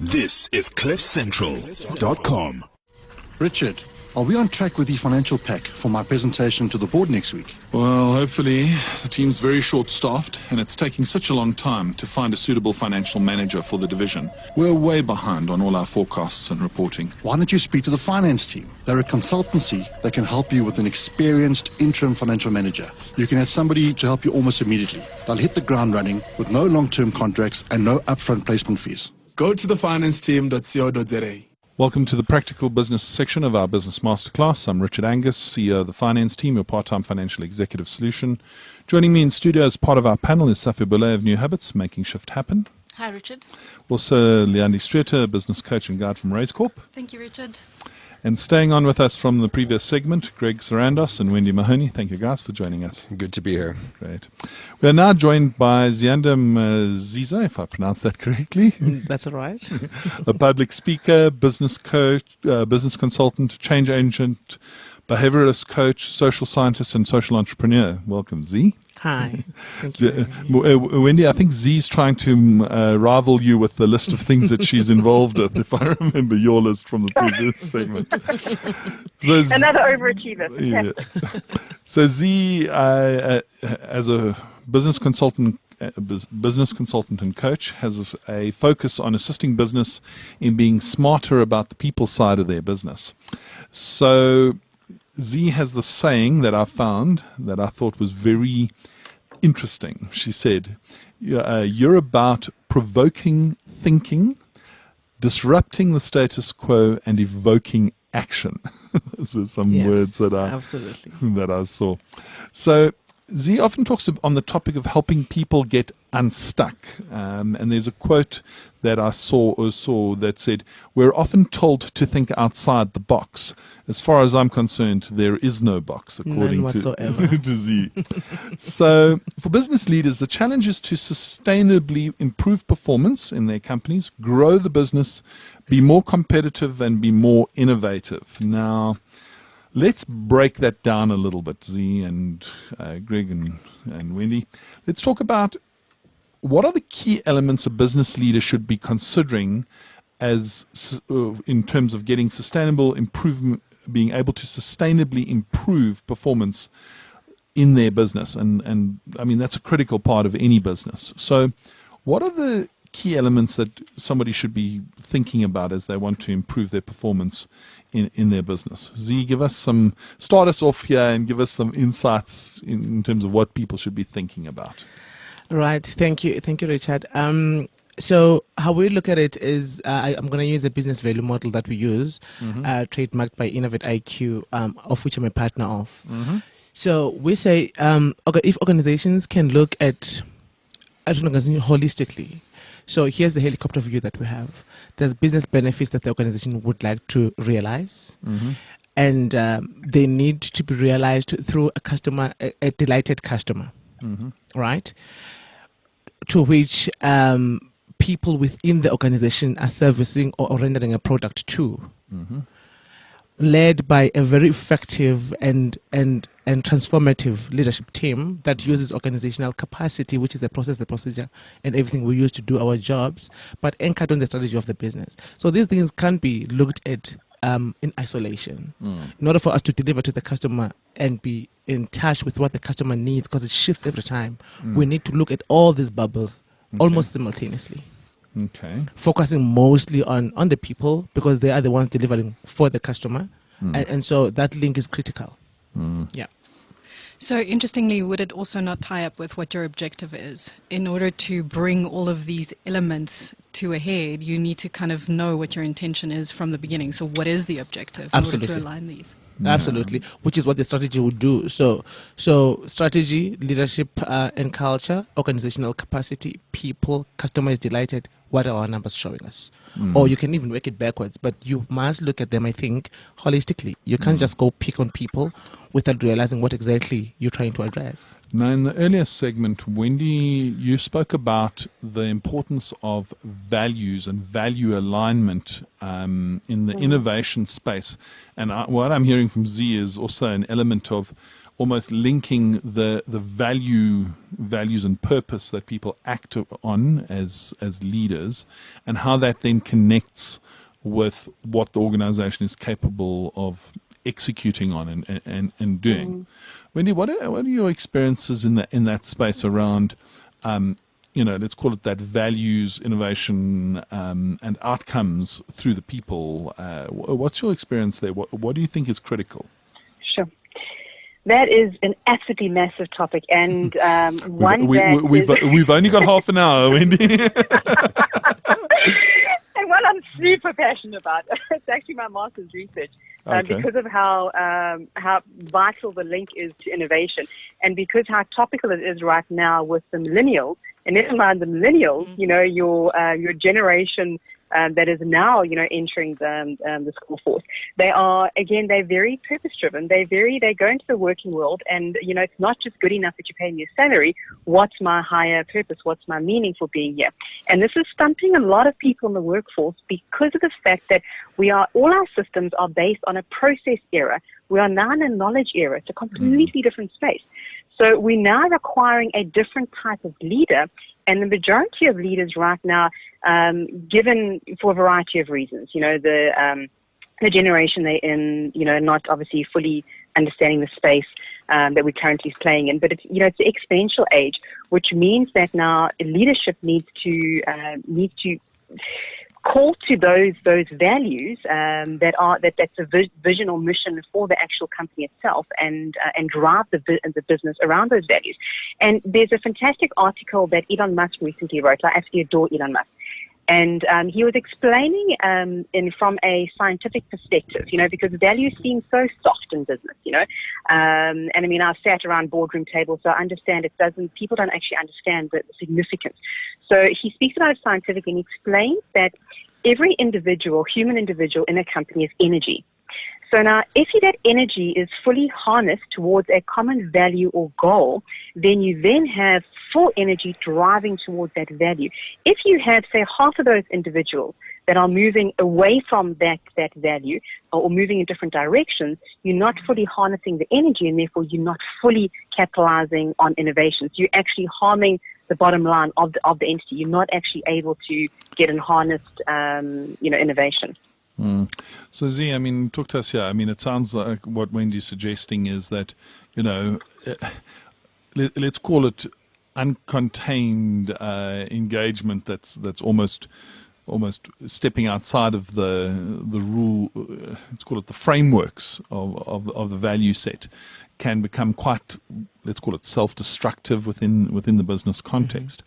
This is CliffCentral.com. Richard, are we on track with the financial pack for my presentation to the board next week? Well, hopefully. The team's very short-staffed, and it's taking such a long time to find a suitable financial manager for the division. We're way behind on all our forecasts and reporting. Why don't you speak to the finance team? They're a consultancy that can help you with an experienced interim financial manager. You can have somebody to help you almost immediately. They'll hit the ground running with no long-term contracts and no upfront placement fees. Go to thefinanceteam.co.za. Welcome to the Practical Business section of our Business Masterclass. I'm Richard Angus, CEO of the Finance Team, your part-time financial executive solution. Joining me in studio as part of our panel is Safi Boulay of New Habits, Making Shift Happen. Hi, Richard. Also, Leandi Streeter, business coach and guide from Raise Corp. Thank you, Richard. And staying on with us from the previous segment, Greg Serandos and Wendy Mahoney. Thank you guys for joining us. Good to be here. Great. We are now joined by Ziyanda Masiza, if I pronounced that correctly. That's all right. A public speaker, business coach, business consultant, change agent, behavioralist coach, social scientist, and social entrepreneur. Welcome, Z. Hi. Thank you. Wendy, I think Z's trying to rival you with the list of things that she's involved with, if I remember your list from the previous segment. So another overachiever. Yeah. So Z, as a business consultant and coach, has a focus on assisting business in being smarter about the people side of their business. So Z has the saying that I found that I thought was very interesting. She said, you're about provoking thinking, disrupting the status quo, and evoking action. Those were some words that I saw. So Z often talks on the topic of helping people get unstuck. And there's a quote that I saw that said, we're often told to think outside the box. As far as I'm concerned, there is no box, according to Z. So for business leaders, the challenge is to sustainably improve performance in their companies, grow the business, be more competitive, and be more innovative. Now, let's break that down a little bit, Z and Greg and Wendy. Let's talk about what are the key elements a business leader should be considering as in terms of getting sustainable improvement, being able to sustainably improve performance in their business. And I mean, that's a critical part of any business. So what are the key elements that somebody should be thinking about as they want to improve their performance in their business? Z, start us off here and give us some insights in terms of what people should be thinking about. Right. Thank you, Richard. So how we look at it is I'm going to use a business value model that we use, trademarked by Innovate IQ, of which I'm a partner of. So we say, if organizations can look at an organization holistically, so here's the helicopter view that we have. There's business benefits that the organization would like to realize, and they need to be realized through a delighted customer, right? To which people within the organization are servicing or rendering a product to, led by a very effective and transformative leadership team that uses organizational capacity, which is the process, the procedure, and everything we use to do our jobs, but anchored on the strategy of the business. So these things can't be looked at in isolation. In order for us to deliver to the customer and be in touch with what the customer needs, because it shifts every time, we need to look at all these bubbles almost simultaneously. Okay. Focusing mostly on the people, because they are the ones delivering for the customer. And so that link is critical. Yeah. So interestingly, would it also not tie up with what your objective is? In order to bring all of these elements to a head, you need to kind of know what your intention is from the beginning. So what is the objective in order to align these? Absolutely, which is what the strategy would do. So strategy, leadership and culture, organizational capacity, people, customer is delighted. What are our numbers showing us? Or you can even work it backwards, but you must look at them, I think, holistically. You can't just go pick on people without realizing what exactly you're trying to address. Now, in the earlier segment, Wendy, you spoke about the importance of values and value alignment in the innovation space. And what I'm hearing from Z is also an element of almost linking the values and purpose that people act on as leaders, and how that then connects with what the organization is capable of executing on and doing. Wendy, what are your experiences in that space around, let's call it that values, innovation, and outcomes through the people? What's your experience there? What do you think is critical? Sure. That is an absolutely massive topic, and we've only got half an hour, Wendy. And what I'm super passionate about, it's actually my master's research, because of how vital the link is to innovation, and because how topical it is right now with the millennials. And never mind the millennials, your generation that is now, entering the school force. They're very purpose driven. They go into the working world, and it's not just good enough that you pay me a salary. What's my higher purpose? What's my meaning for being here? And this is stumping a lot of people in the workforce because of the fact that all our systems are based on a process era. We are now in a knowledge era. It's a completely different space. So we're now requiring a different type of leader, and the majority of leaders right now, given for a variety of reasons, the generation they're in, not obviously fully understanding the space that we're currently playing in, but it's the exponential age, which means that now leadership needs to call to those values that's a vision or mission for the actual company itself, and drive the business around those values. And there's a fantastic article that Elon Musk recently wrote. I absolutely adore Elon Musk. And he was explaining from a scientific perspective, because values seem so soft in business, and I mean, I've sat around boardroom tables, so I understand people don't actually understand the significance. So he speaks about it scientifically and explains that every human individual in a company is energy. So now, if that energy is fully harnessed towards a common value or goal, then you then have full energy driving towards that value. If you have, say, half of those individuals that are moving away from that value or moving in different directions, you're not fully harnessing the energy, and therefore you're not fully capitalizing on innovations. You're actually harming the bottom line of the entity. You're not actually able to get enhanced, innovation. So Z, I mean, talk to us here. I mean, it sounds like what Wendy's suggesting is that, let's call it uncontained engagement that's almost stepping outside of the rule. Let's call it the frameworks of the value set, can become quite, let's call it, self-destructive within the business context.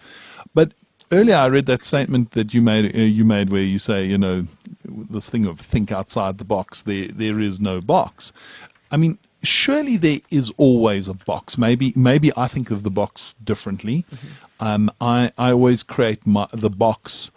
But earlier, I read that statement that you made where you say, this thing of think outside the box. There is no box. I mean, surely there is always a box. Maybe I think of the box differently. I always create the box.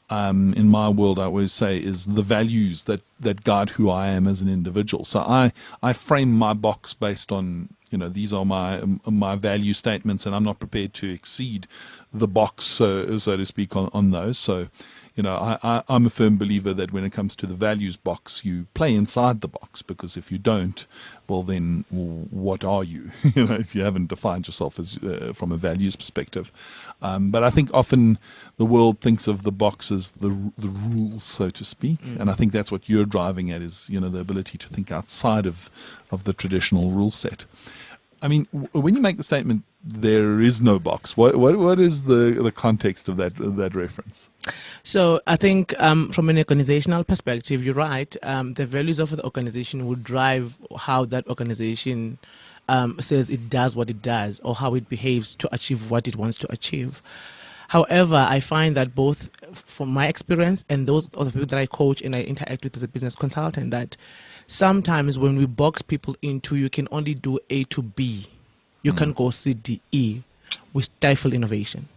In my world, I always say is the values that guide who I am as an individual. So I frame my box based on, these are my value statements, and I'm not prepared to exceed the box, so to speak, on those. So, I'm a firm believer that when it comes to the values box, you play inside the box, because if you don't, well, then what are you? If you haven't defined yourself as from a values perspective. But I think often the world thinks of the box as the rules, so to speak, and I think that's what you're driving at is the ability to think outside of the traditional rule set. I mean, when you make the statement, there is no box, what is the context of that reference? So I think from an organizational perspective, you're right. The values of the organization will drive how that organization says it does what it does, or how it behaves to achieve what it wants to achieve. However, I find that both from my experience and those of the people that I coach and I interact with as a business consultant, that sometimes when we box people into, you can only do A to B, you can't go C, D, E, we stifle innovation.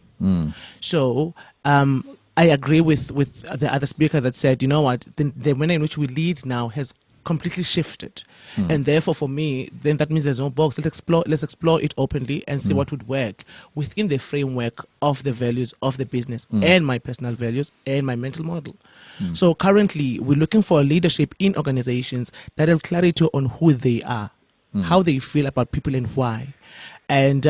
So I agree with the other speaker that said, you know what, the manner in which we lead now has completely shifted. And therefore, for me, then that means there's no box. Let's explore it openly and see what would work within the framework of the values of the business and my personal values and my mental model. So currently, we're looking for leadership in organizations that has clarity on who they are how they feel about people and why, and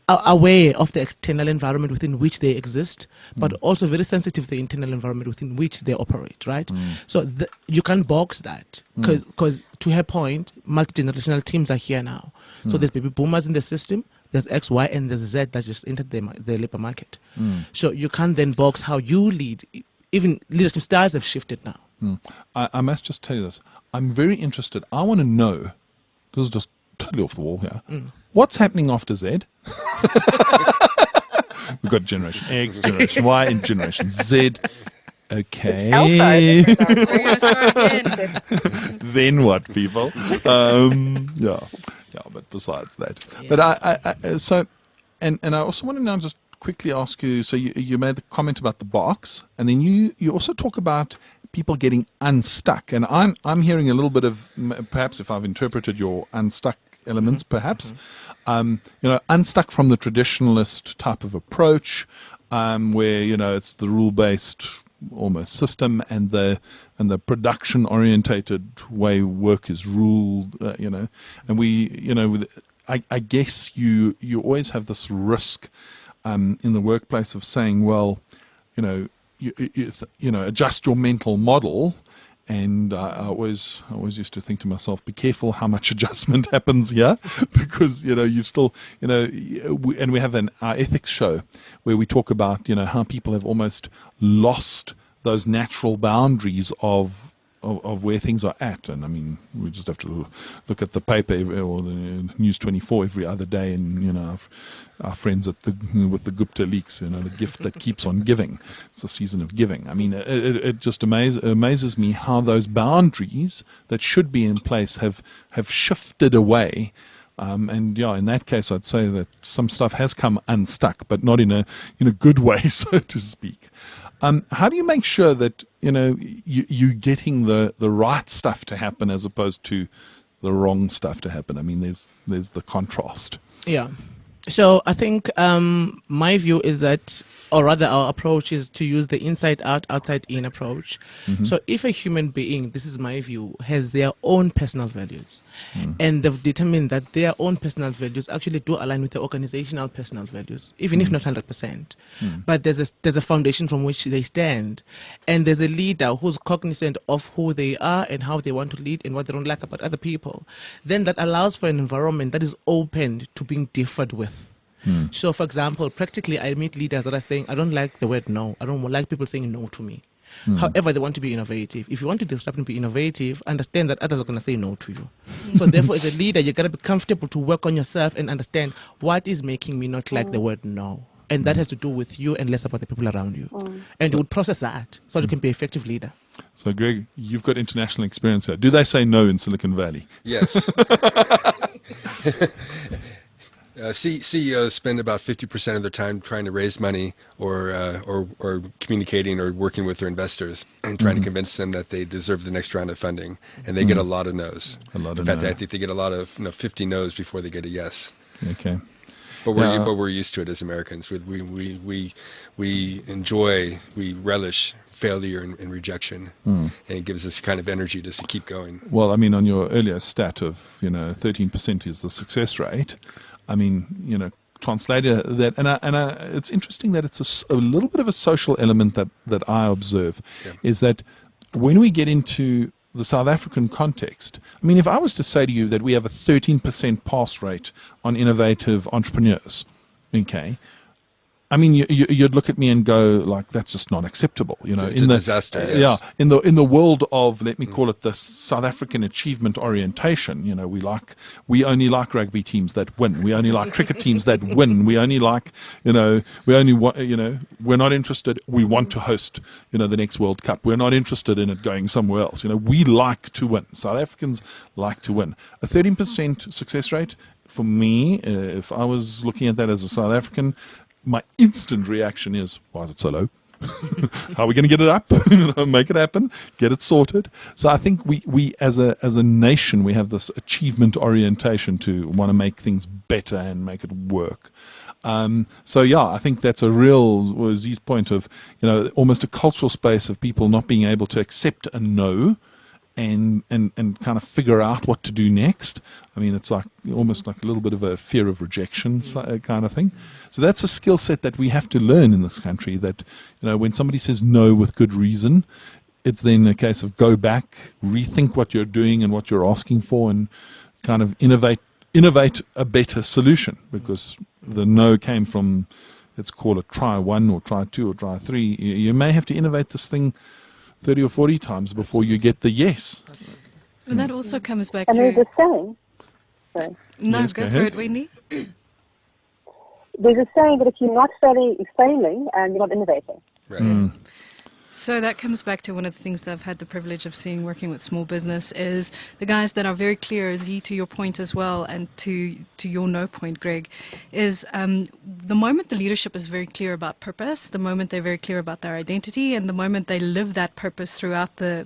are aware of the external environment within which they exist, but also very sensitive to the internal environment within which they operate, right? So you can't box that, because to her point, multi-generational teams are here now. So there's baby boomers in the system, there's X, Y, and there's Z that just entered the labor market. So you can't then box how you lead. Even leadership styles have shifted now. I must just tell you this. I'm very interested. I want to know, this is just totally off the wall here, what's happening after Z? We've got Generation X, Generation Y, and Generation Z. Okay. We're going to start again. Then what, people? Yeah, but besides that. Yeah. But and I also want to now just quickly ask you, so you made the comment about the box, and then you also talk about people getting unstuck. And I'm hearing a little bit of, perhaps if I've interpreted your unstuck elements, perhaps, unstuck from the traditionalist type of approach, where, it's the rule-based almost system and the production-orientated way work is ruled, and I guess you always have this risk in the workplace of saying, well, adjust your mental model. And I always used to think to myself, be careful how much adjustment happens here, because, you've still, and we have our ethics show where we talk about, how people have almost lost those natural boundaries of where things are at. And I mean, we just have to look at the paper or the News 24 every other day, and our friends with the Gupta leaks, the gift that keeps on giving. It's a season of giving. I mean, it just amazes me how those boundaries that should be in place have shifted away. And in that case, I'd say that some stuff has come unstuck, but not in a good way, so to speak. How do you make sure that you're getting the right stuff to happen as opposed to the wrong stuff to happen? I mean, there's the contrast. Yeah. So I think my view is that, or rather our approach is to use the inside out, outside in approach. So if a human being, this is my view, has their own personal values, and they've determined that their own personal values actually do align with the organizational personal values, even if not 100%. But there's a foundation from which they stand, and there's a leader who's cognizant of who they are and how they want to lead and what they don't like about other people. Then that allows for an environment that is open to being differed with. So, for example, practically I meet leaders that are saying, I don't like the word no. I don't like people saying no to me. However, they want to be innovative. If you want to disrupt and be innovative, understand that others are going to say no to you. So therefore, as a leader, you got to be comfortable to work on yourself and understand what is making me not like the word no. And that has to do with you and less about the people around you. And you would process that so you can be an effective leader. So, Greg, you've got international experience here. Do they say no in Silicon Valley? Yes. CEOs spend about 50% of their time trying to raise money or communicating or working with their investors and trying to convince them that they deserve the next round of funding. And they get a lot of no's. In fact, I think they get a lot of 50 no's before they get a yes. Okay. But we're used to it as Americans. We relish failure and rejection, and it gives us kind of energy just to keep going. Well, I mean, on your earlier stat of 13% is the success rate. I mean, translated that, and it's interesting that it's a little bit of a social element that I observe, is that when we get into the South African context, I mean, if I was to say to you that we have a 13% pass rate on innovative entrepreneurs, okay, I mean, you'd look at me and go like, that's just not acceptable. It's a disaster. Yes. Yeah, in the world of, let me call it the South African achievement orientation. We only like rugby teams that win. We only like cricket teams that win. We only like, we're not interested. We want to host, the next World Cup. We're not interested in it going somewhere else. We like to win. South Africans like to win. A 13% success rate for me, if I was looking at that as a South African, my instant reaction is, why is it so low? How are we going to get it up? Make it happen, get it sorted. So I think we as a nation, we have this achievement orientation to want to make things better and make it work. I think that's a real Z's point of, almost a cultural space of people not being able to accept a no and kind of figure out what to do next. I mean, it's like almost like a little bit of a fear of rejection kind of thing. So that's a skill set that we have to learn in this country, that, when somebody says no with good reason, it's then a case of go back, rethink what you're doing and what you're asking for, and kind of innovate a better solution, because the no came from, let's call it try 1 or try 2 or try 3. You may have to innovate this thing 30 or 40 times before you get the yes. And that also comes back And to... there's a saying, sorry, No, Yes, go go for ahead. it, Wendy. there's a saying that if you're not failing, you're not innovating. Right. So that comes back to one of the things that I've had the privilege of seeing working with small business is the guys that are very clear, Z, to your point as well, and to your no point, Greg, is the moment the leadership is very clear about purpose, the moment they're very clear about their identity, and the moment they live that purpose throughout the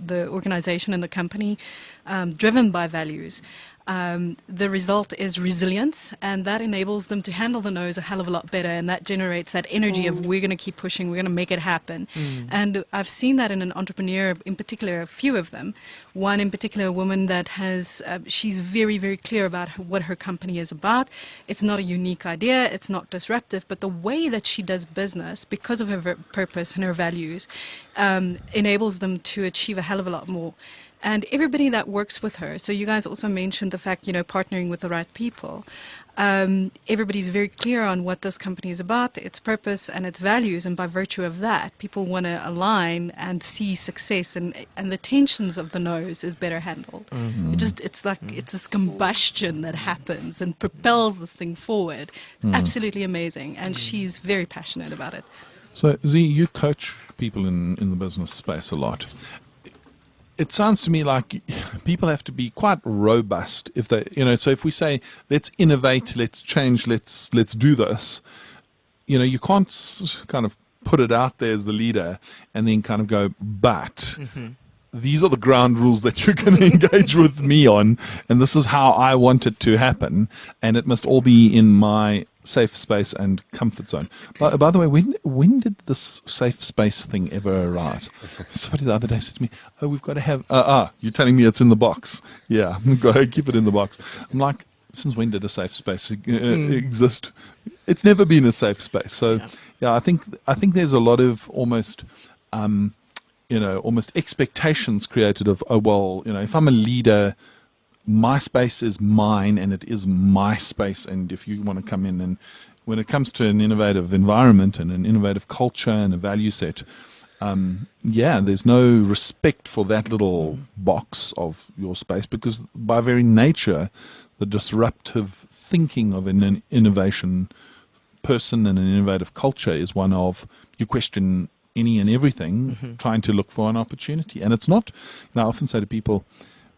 organization and the company, driven by values, the result is resilience, and that enables them to handle the no's a hell of a lot better, and that generates that energy of we're going to keep pushing, we're going to make it happen. And I've seen that in an entrepreneur, in particular, a few of them. One in particular, a woman that has, she's very, very clear about what her company is about. It's not a unique idea, it's not disruptive, but the way that she does business, because of her purpose and her values, enables them to achieve a hell of a lot more. And everybody that works with her, so you guys also mentioned the fact, partnering with the right people. Everybody's very clear on what this company is about, its purpose and its values, and by virtue of that, people want to align and see success, and the tensions of the no's is better handled. It's like it's this combustion that happens and propels this thing forward. It's absolutely amazing, and she's very passionate about it. So, Z, you coach people in the business space a lot. It sounds to me like people have to be quite robust if they, so if we say, let's innovate, let's change, let's do this, you can't kind of put it out there as the leader and then kind of go, but these are the ground rules that you're going to engage with me on, and this is how I want it to happen, and it must all be in my safe space and comfort zone. By the way, when did this safe space thing ever arise? Somebody the other day said to me, "Oh, we've got to have." You're telling me it's in the box? Yeah, go ahead, keep it in the box. I'm like, since when did a safe space exist? It's never been a safe space. So, yeah, I think there's a lot of almost expectations created of, if I'm a leader, my space is mine and it is my space, and if you want to come in, and when it comes to an innovative environment and an innovative culture and a value set, there's no respect for that little box of your space, because by very nature, the disruptive thinking of an innovation person and an innovative culture is one of you question any and everything, trying to look for an opportunity. And it's not, I often say to people,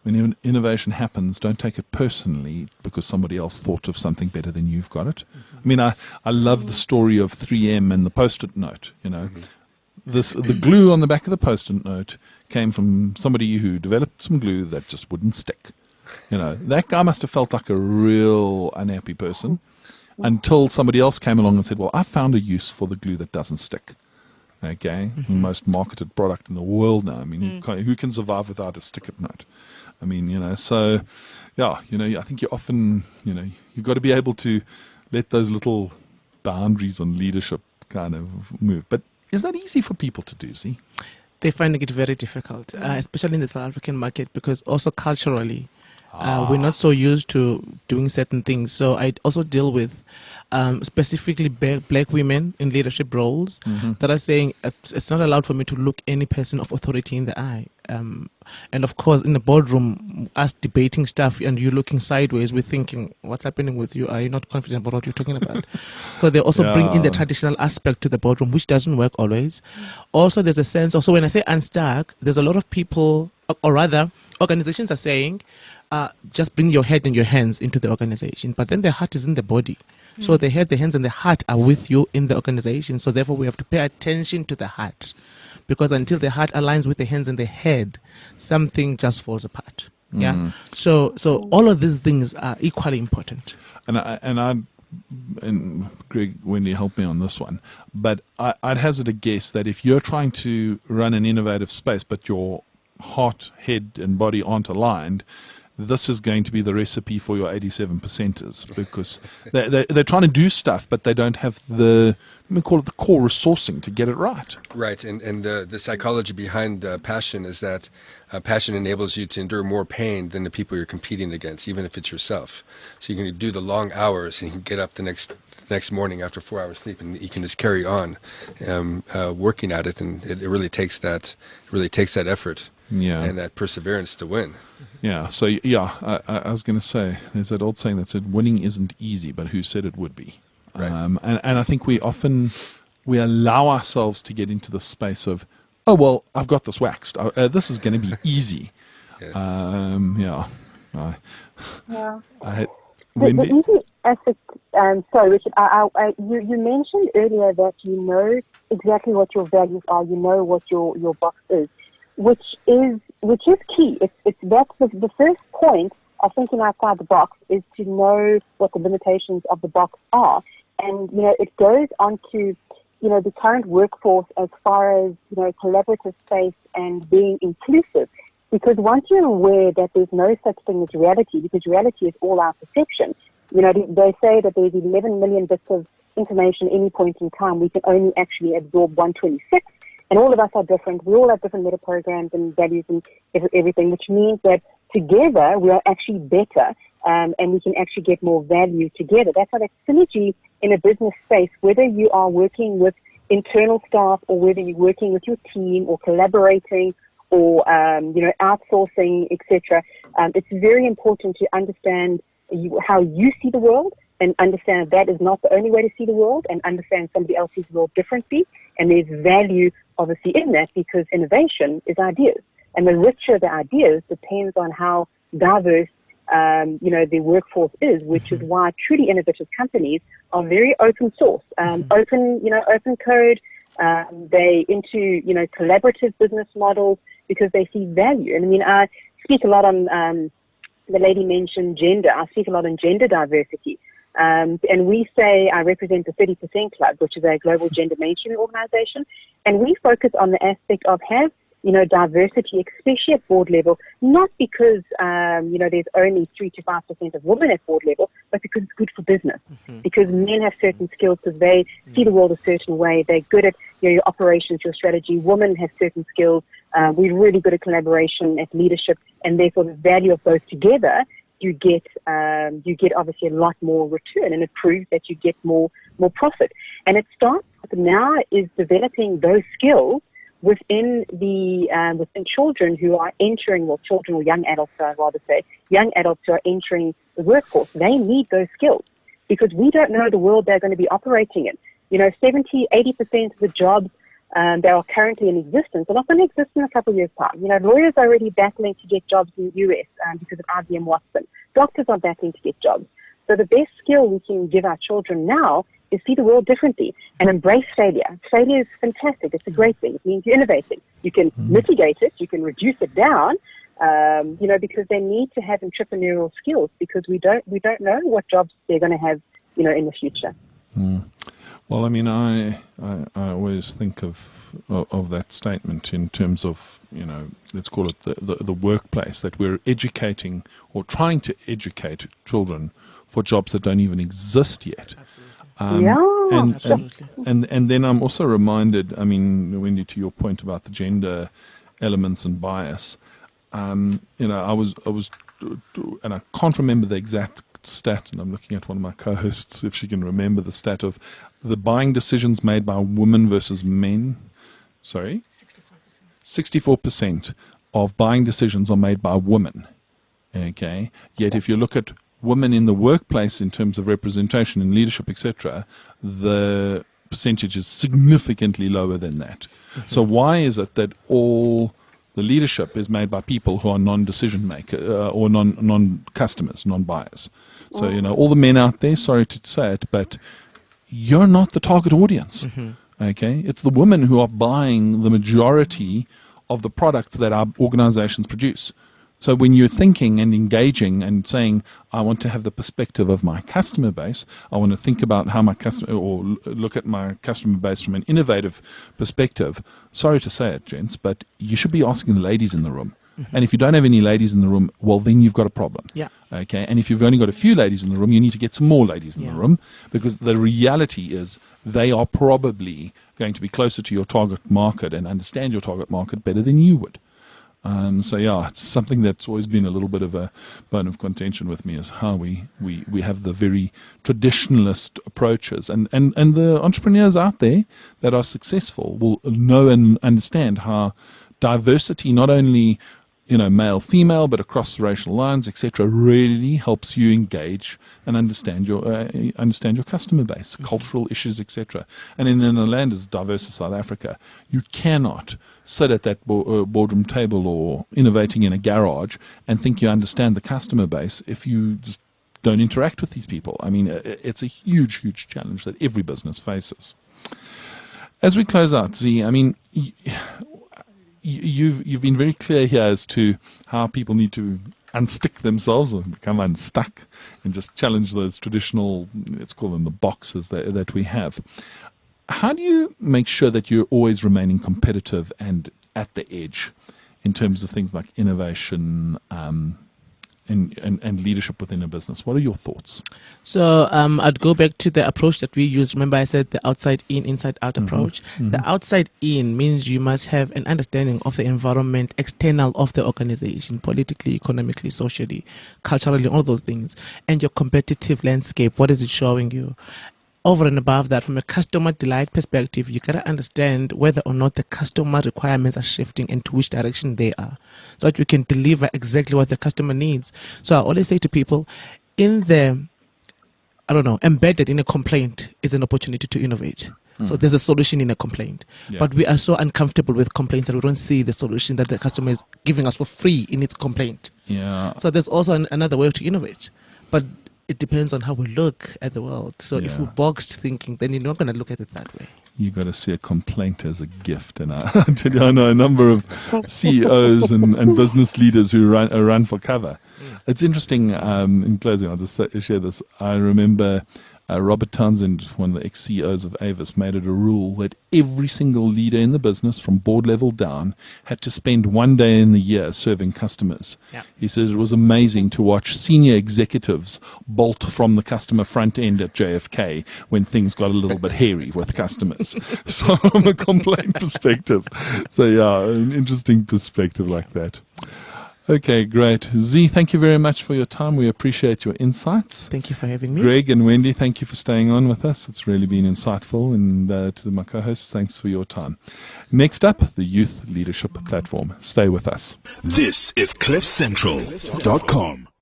when innovation happens, don't take it personally because somebody else thought of something better than you've got it. I mean, I love the story of 3M and the Post-it note. The glue on the back of the Post-it note came from somebody who developed some glue that just wouldn't stick. That guy must have felt like a real unhappy person until somebody else came along and said, well, I found a use for the glue that doesn't stick. Okay, the most marketed product in the world now. I mean, who can survive without a stick-it note? I mean, so, I think you often, you've got to be able to let those little boundaries on leadership kind of move. But is that easy for people to do, see? They're finding it very difficult, especially in the South African market, because also culturally, we're not so used to doing certain things. So I also deal with specifically black women in leadership roles that are saying it's not allowed for me to look any person of authority in the eye. And of course, in the boardroom, us debating stuff and you looking sideways, we're thinking, what's happening with you? Are you not confident about what you're talking about? So they also bring in the traditional aspect to the boardroom, which doesn't work always. Also, there's a sense, also when I say unstuck, there's a lot of people, or rather, organizations are saying, just bring your head and your hands into the organization. But then the heart is in the body. So the head, the hands, and the heart are with you in the organization. So therefore, we have to pay attention to the heart. Because until the heart aligns with the hands and the head, something just falls apart. Yeah. So all of these things are equally important. And Greg, Wendy, help me on this one. But I'd hazard a guess that if you're trying to run an innovative space, but your heart, head, and body aren't aligned, this is going to be the recipe for your 87%ers, because they're trying to do stuff, but they don't have the, let me call it, the core resourcing to get it right. Right, and the psychology behind passion is that passion enables you to endure more pain than the people you're competing against, even if it's yourself. So you can do the long hours, and you can get up the next morning after 4 hours sleep, and you can just carry on working at it, and it really takes that effort and that perseverance to win. Yeah, so I was going to say, there's that old saying that said, winning isn't easy, but who said it would be? Right. And I think we allow ourselves to get into the space of, oh, well, I've got this waxed. This is going to be easy. Yeah. Wendy? The easy aspect, sorry, Richard, you mentioned earlier that you know exactly what your values are, you know what your box is, which is key. That's the first point of thinking outside the box, is to know what the limitations of the box are. And, it goes on to, the current workforce as far as, collaborative space and being inclusive. Because once you're aware that there's no such thing as reality, because reality is all our perception, they say that there's 11 million bits of information at any point in time. We can only actually absorb 126. And all of us are different. We all have different meta programs and values and everything, which means that together we are actually better, and we can actually get more value together. That's how that synergy in a business space, whether you are working with internal staff or whether you're working with your team or collaborating or, outsourcing, etc. It's very important to understand how you see the world, and understand that is not the only way to see the world, and understand somebody else sees the world differently. And there's value, obviously, in that, because innovation is ideas. And the richer the ideas depends on how diverse, the workforce is, which is why truly innovative companies are very open source, open code. They into, collaborative business models because they see value. And I mean, I speak a lot on, the lady mentioned gender. I speak a lot on gender diversity. And we say I represent the 30% Club, which is a global gender mainstreaming organization. And we focus on the aspect of have, diversity, especially at board level, not because, there's only 3 to 5% of women at board level, but because it's good for business. Because men have certain skills because they see the world a certain way. They're good at your operations, your strategy. Women have certain skills. We're really good at collaboration, at leadership, and therefore the value of both together, you get obviously a lot more return, and it proves that you get more profit. And it starts now is developing those skills within children who are entering, children or young adults, I'd rather say, young adults who are entering the workforce. They need those skills because we don't know the world they're going to be operating in. 70, 80% of the jobs that are currently in existence are not going to exist in a couple of years' time. Lawyers are already battling to get jobs in the US because of IBM Watson. Doctors are battling to get jobs. So the best skill we can give our children now is see the world differently and embrace failure. Failure is fantastic. It's a great thing. It means you're innovating. You can mitigate it. You can reduce it down, because they need to have entrepreneurial skills because we don't know what jobs they're going to have, in the future. Well, I mean, I always think of that statement in terms of, let's call it the workplace, that we're educating or trying to educate children for jobs that don't even exist yet. Absolutely. And then I'm also reminded, I mean, Wendy, to your point about the gender elements and bias, I was, and I can't remember the exact stat, and I'm looking at one of my co-hosts if she can remember the stat of the buying decisions made by women versus men. 64% of buying decisions are made by women. Okay, yet if you look at women in the workplace in terms of representation and leadership, etc., the percentage is significantly lower than that. So why is it that all the leadership is made by people who are non-decision maker or non-customers, non-buyers? So, all the men out there, sorry to say it, but you're not the target audience. Okay, it's the women who are buying the majority of the products that our organizations produce. So when you're thinking and engaging and saying, I want to have the perspective of my customer base, I want to think about how my customer, or look at my customer base from an innovative perspective, sorry to say it, gents, but you should be asking the ladies in the room. And if you don't have any ladies in the room, well, then you've got a problem. Yeah. Okay. And if you've only got a few ladies in the room, you need to get some more ladies in the room, because the reality is they are probably going to be closer to your target market and understand your target market better than you would. So yeah, it's something that's always been a little bit of a bone of contention with me, is how we have the very traditionalist approaches, and the entrepreneurs out there that are successful will know and understand how diversity, not only male, female, but across racial lines, etc., really helps you engage and understand your customer base, cultural issues, etc. And in a land as diverse as South Africa, you cannot sit at that boardroom table or innovating in a garage and think you understand the customer base if you just don't interact with these people. I mean, it's a huge, huge challenge that every business faces. As we close out, Z, I mean, You've been very clear here as to how people need to unstick themselves or become unstuck and just challenge those traditional, let's call them the boxes that we have. How do you make sure that you're always remaining competitive and at the edge in terms of things like innovation and leadership within a business? What are your thoughts? So I'd go back to the approach that we use. Remember I said the outside in, inside out approach. The outside in means you must have an understanding of the environment external of the organization, politically, economically, socially, culturally, all those things. And your competitive landscape, what is it showing you? Over and above that, from a customer delight perspective, you gotta understand whether or not the customer requirements are shifting and to which direction they are, so that you can deliver exactly what the customer needs. So I always say to people, embedded in a complaint is an opportunity to innovate. So there's a solution in a complaint, but we are so uncomfortable with complaints that we don't see the solution that the customer is giving us for free in its complaint. So there's also another way to innovate, but it depends on how we look at the world. So if we're boxed thinking, then you're not going to look at it that way. You got to see a complaint as a gift. And I tell you, I know a number of CEOs and business leaders who run for cover. It's interesting. In closing, I'll just share this. I remember Robert Townsend, one of the ex-CEOs of Avis, made it a rule that every single leader in the business, from board level down, had to spend one day in the year serving customers. He said it was amazing to watch senior executives bolt from the customer front end at JFK when things got a little bit hairy with customers. So from a complaint perspective. So yeah, an interesting perspective like that. Okay, great. Z, thank you very much for your time. We appreciate your insights. Thank you for having me. Greg and Wendy, thank you for staying on with us. It's really been insightful. And to my co-hosts, thanks for your time. Next up, the Youth Leadership Platform. Stay with us. This is CliffCentral.com.